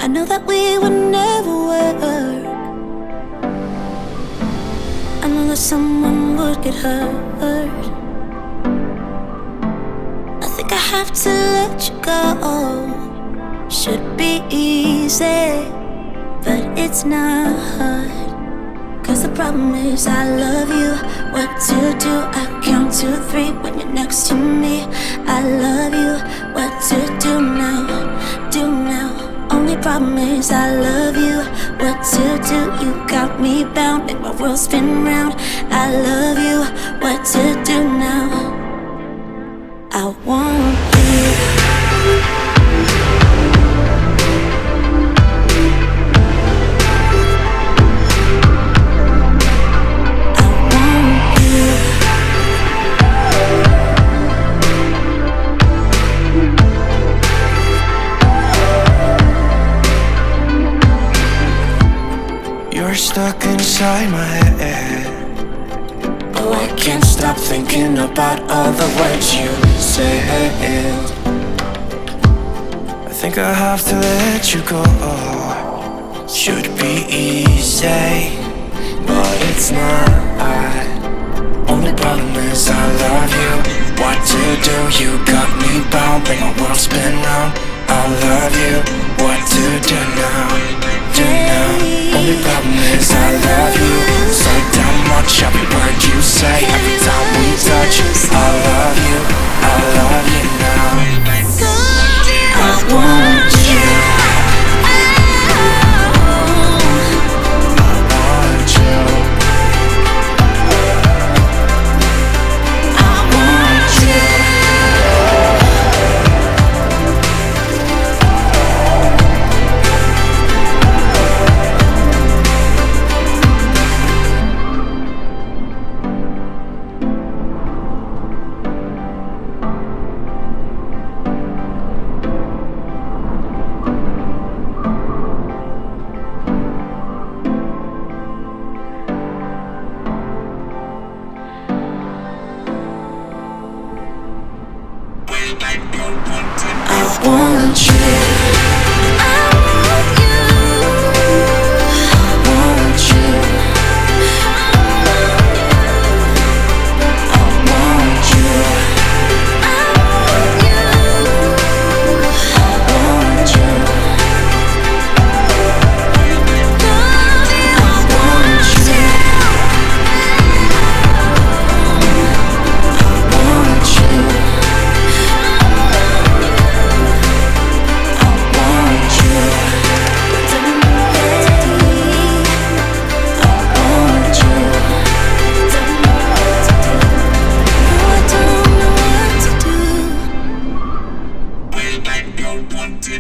I know that we would never work. I know that someone would get hurt. I think I have to let you go. Should be easy, but it's not. Cause the problem is I love you. What to do? I count to 3 when you're next to me. I love you. What to do now? Do now. Only problem is I love you. What to do? You got me bound, make my world spin round. I love you. What to do now? I want you. You're stuck inside my head. Oh, I can't stop thinking about all the words you said. I think I have to let you go. Should be easy, but it's not. Only problem is I love you. What to do? You got me bound, make my world spin round. I love you. What to do now? Do now. Only problem is I love you so damn much. Every word you say, every time we touch, I love you. I love you now. I want you. I want you.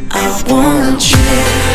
I want you.